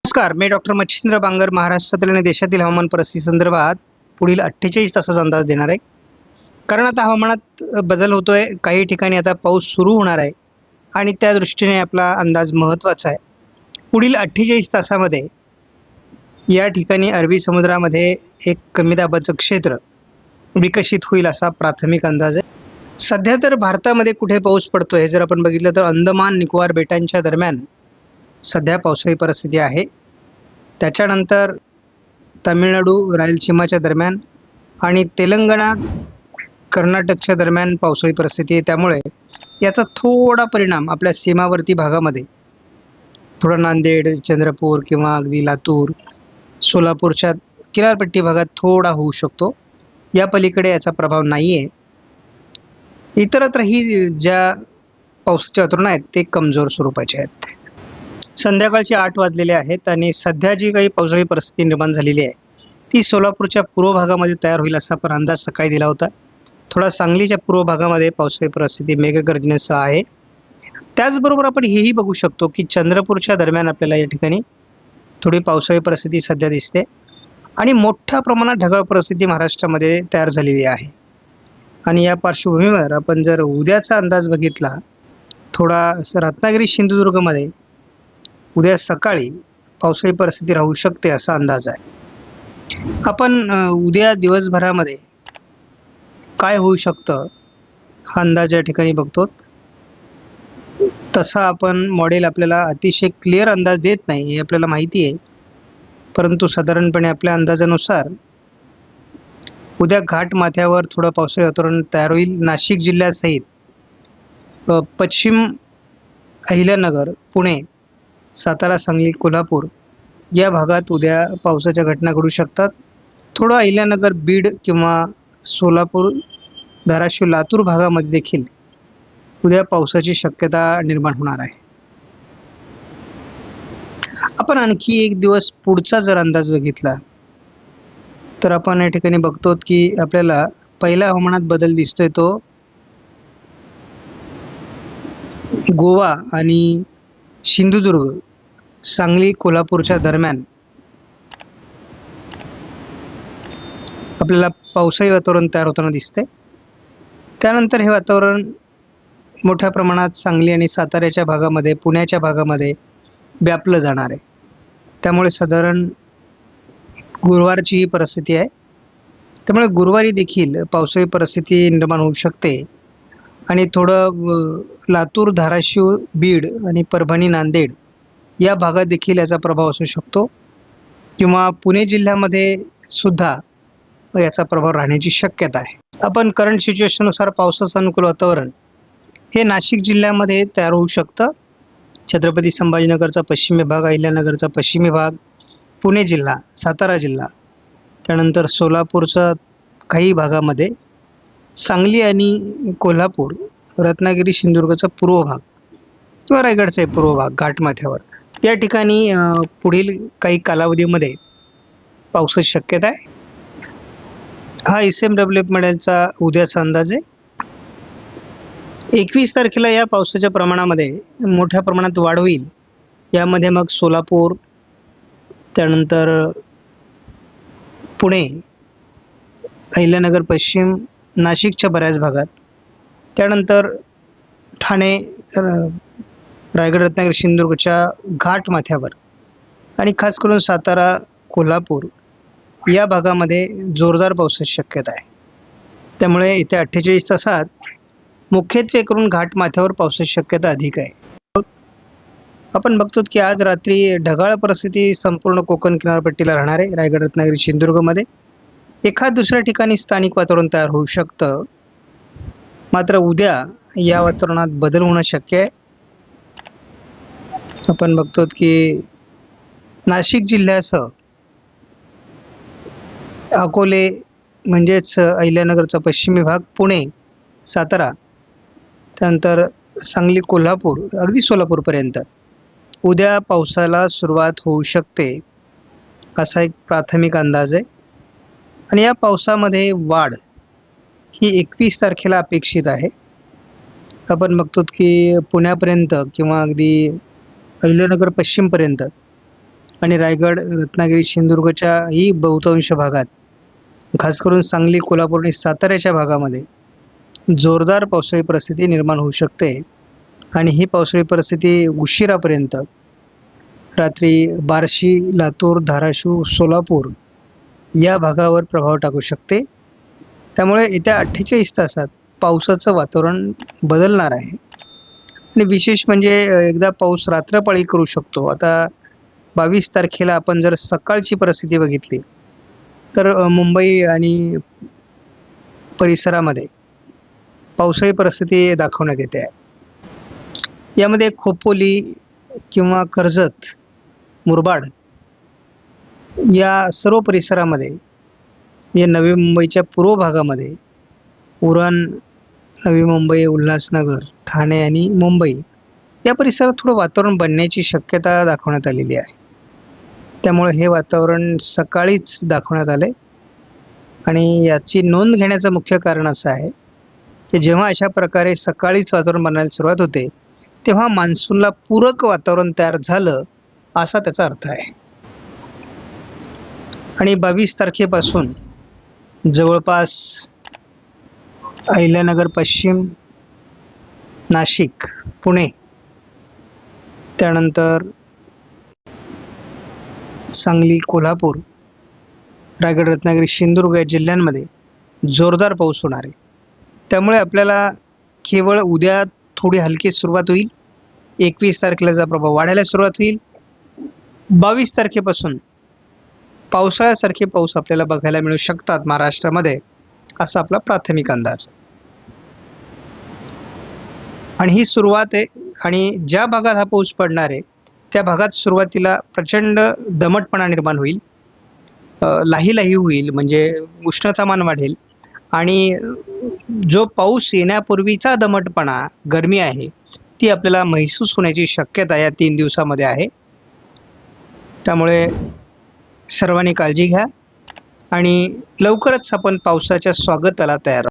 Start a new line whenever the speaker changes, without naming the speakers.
नमस्कार, मी डॉक्टर मच्छिंद्र बांगर महाराष्ट्रातील आणि देशातील हवामान परिस्थिती संदर्भात पुढील 48 तासाचा अंदाज देणार आहे. कारण आता हवामानात बदल होतोय, काही ठिकाणी आता पाऊस सुरू होणार आहे आणि त्या दृष्टीने आपला अंदाज महत्त्वाचा आहे. पुढील 48 तासामध्ये या ठिकाणी अरबी समुद्रामध्ये एक कमी दाबाचं क्षेत्र विकसित होईल असा प्राथमिक अंदाज आहे. सध्या तर भारतामध्ये कुठे पाऊस पडतोय हे जर आपण बघितलं तर अंदमान निकोबार बेटांच्या दरम्यान सध्या पावसाळी परिस्थिती आहे. त्याच्यानंतर तामिळनाडू रायलसीमाच्या दरम्यान आणि तेलंगणा कर्नाटकच्या दरम्यान पावसाळी परिस्थिती आहे. त्यामुळे याचा थोडा परिणाम आपल्या सीमावर्ती भागामध्ये थोडा नांदेड, चंद्रपूर किंवा अगदी लातूर, सोलापूरच्या किनारपट्टी भागात थोडा होऊ शकतो. या पलीकडे याचा प्रभाव नाही आहे. इतरत्रही ज्या पावसाचे वातावरण आहेत ते कमजोर स्वरूपाचे आहेत. संध्याकाळचे 8 वाजलेले आहेत आणि सध्या जी काही पावसाळी परिस्थिती निर्माण झालेली आहे ती सोलापूरच्या पूर्व भागामध्ये तयार होईल असा आपण अंदाज सकाळी दिला होता. थोडा सांगलीच्या पूर्व भागामध्ये पावसाळी परिस्थिती मेघगर्जनेसह आहे. त्याचबरोबर आपण हेही बघू शकतो की चंद्रपूरच्या दरम्यान आपल्याला या ठिकाणी थोडी पावसाळी परिस्थिती सध्या दिसते आणि मोठ्या प्रमाणात ढगाळ परिस्थिती महाराष्ट्रामध्ये तयार झालेली आहे. आणि या पार्श्वभूमीवर आपण जर उद्याचा अंदाज बघितला, थोडा रत्नागिरी सिंधुदुर्गमध्ये उद्या सकाळी पावसाळी परिस्थिती राहू शकते असा अंदाज आहे. आपण उद्या दिवसभरामध्ये काय होऊ शकतं हा अंदाज या ठिकाणी बघतो. तसा आपण मॉडेल आपल्याला अतिशय क्लिअर अंदाज देत नाही हे आपल्याला माहिती आहे, परंतु साधारणपणे आपल्या अंदाजानुसार उद्या घाट माथ्यावर थोडं पावसाळी वातावरण तयार होईल. नाशिक जिल्ह्यासहित पश्चिम अहिल्यानगर, पुणे, सातारा, सांगली, कोल्हापूर या भागात उद्या पावसाच्या घटना घडू शकतात. थोडं अहिल्यानगर, बीड किंवा सोलापूर, धाराशिव, लातूर भागामध्ये देखील उद्या पावसाची शक्यता निर्माण होणार आहे. आपण आणखी एक दिवस पुढचा जर अंदाज बघितला तर आपण या ठिकाणी बघतो की आपल्याला पहिल्या हवामानात बदल दिसतोय तो गोवा आणि सिंधुदुर्ग, सांगली, कोल्हापूरच्या दरम्यान आपल्याला पावसाळी वातावरण तयार होताना दिसते. त्यानंतर हे वातावरण मोठ्या प्रमाणात सांगली आणि साताऱ्याच्या भागामध्ये, पुण्याच्या भागामध्ये व्यापलं जाणार आहे. त्यामुळे साधारण गुरुवारची ही परिस्थिती आहे. त्यामुळे गुरुवारी देखील पावसाळी परिस्थिती निर्माण होऊ शकते आणि थोडं लातूर, धाराशिव, बीड आणि परभणी, नांदेड या भागात देखील याचा प्रभाव असू शकतो किंवा पुणे जिल्ह्यामध्ये सुद्धा याचा प्रभाव राहण्याची शक्यता आहे. आपण करंट सिच्युएशननुसार पावसाचं अनुकूल वातावरण हे नाशिक जिल्ह्यामध्ये तयार होऊ शकतं. छत्रपती संभाजीनगरचा पश्चिमी भाग, अहिल्यानगरचा पश्चिमी भाग, पुणे जिल्हा, सातारा जिल्हा, त्यानंतर सोलापूरचा काही भागामध्ये, सांगली आणि कोल्हापूर, रत्नागिरी, सिंधुदुर्गचा पूर्व भाग किंवा रायगडचा पूर्व भाग घाटमाथ्यावर या ठिकाणी पुढील काही कालावधीमध्ये पावसाची शक्यता आहे. हा ICMW मॉडेलचा उद्याचा अंदाज आहे. 21 तारखेला या पावसाच्या प्रमाणामध्ये मोठ्या प्रमाणात वाढ होईल. यामध्ये मग सोलापूर, त्यानंतर पुणे, अहिल्यानगर पश्चिम, नाशिकच्या बऱ्याच भागात, त्यानंतर ठाणे, रायगड, रत्नागिरी, सिंधुदुर्गच्या घाट माथ्यावर आणि खास करून सातारा, कोल्हापूर या भागामध्ये जोरदार पावसाची शक्यता आहे. त्यामुळे येत्या 48 तासात मुख्यत्वे करून घाट माथ्यावर पावसाची शक्यता अधिक आहे. आपण बघतो की आज रात्री ढगाळ परिस्थिती संपूर्ण कोकण किनारपट्टीला राहणार आहे. रायगड, रत्नागिरी, सिंधुदुर्गमध्ये एखाद दुसऱ्या ठिकाणी स्थानिक वातावरण तयार होऊ शकतं. मात्र उद्या या वातावरणात बदल होणं शक्य आहे. आपण बघतो की नाशिक जिल्ह्यासह अकोले म्हणजेच अहिल्यानगरचा पश्चिमी भाग, पुणे, सातारा, त्यानंतर सांगली, कोल्हापूर, अगदी सोलापूरपर्यंत उद्या पावसाला सुरुवात होऊ शकते असा एक प्राथमिक अंदाज आहे. आणि या पावसामध्ये वाढ ही 21 तारखेला अपेक्षित आहे. आपण बघतो की पुण्यापर्यंत किंवा अगदी अहिल्यानगर पश्चिमपर्यंत आणि रायगड, रत्नागिरी, सिंधुदुर्गच्याही बहुतांश भागात, खास करून सांगली, कोल्हापूर आणि साताऱ्याच्या भागामध्ये जोरदार पावसाळी परिस्थिती निर्माण होऊ शकते. आणि ही पावसाळी परिस्थिती उशिरापर्यंत रात्री बार्शी, लातूर, धाराशिव, सोलापूर या भागावर प्रभाव टाकू शकते. त्यामुळे येत्या 48 तासात पावसाचं वातावरण बदलणार आहे. आणि विशेष म्हणजे एकदा पाऊस रात्रपाळी करू शकतो. आता 22 तारखेला आपण जर सकाळची परिस्थिती बघितली तर मुंबई आणि परिसरामध्ये पावसाळी परिस्थिती दाखवण्यात येते आहे. यामध्ये खोपोली किंवा कर्जत, मुरबाड या सर्व परिसरामध्ये, या नवी मुंबईच्या पूर्व भागामध्ये, उरण, नवी मुंबई, उल्हासनगर, ठाणे आणि मुंबई या परिसरात थोडं वातावरण बनण्याची शक्यता दाखवण्यात आलेली आहे. त्यामुळे हे वातावरण सकाळीच दाखवण्यात आले. आणि याची नोंद घेण्याचं मुख्य कारण असं आहे की जेव्हा अशा प्रकारे सकाळीच वातावरण बनायला सुरुवात होते तेव्हा मान्सूनला पूरक वातावरण तयार झालं असा त्याचा अर्थ आहे. आणि 22 तारखेपासून जवळपास अहिल्यानगर पश्चिम, नाशिक, पुणे, त्यानंतर सांगली, कोल्हापूर, रायगड, रत्नागिरी, सिंधुदुर्ग या जिल्ह्यांमध्ये जोरदार पाऊस होणार आहे. त्यामुळे आपल्याला केवळ उद्या थोडी हलकी सुरुवात होईल. 21 तारखेला त्याचा प्रभाव वाढायला सुरुवात होईल. 22 तारखेपासून पावसाळ्यासारखे पाऊस आपल्याला बघायला मिळू शकतात महाराष्ट्रामध्ये, असा आपला प्राथमिक अंदाज. आणि ही सुरुवात आहे. आणि ज्या भागात हा पाऊस पडणार आहे त्या भागात सुरुवातीला प्रचंड दमटपणा निर्माण होईल, लाही होईल, म्हणजे उष्णतामान वाढेल. आणि जो पाऊस येण्यापूर्वीचा दमटपणा, गरमी आहे, ती आपल्याला महसूस होण्याची शक्यता या 3 दिवसामध्ये आहे. त्यामुळे सर्वांनी काळजी घ्या आणि लवकरच आपण पावसाच्या स्वागताला तयार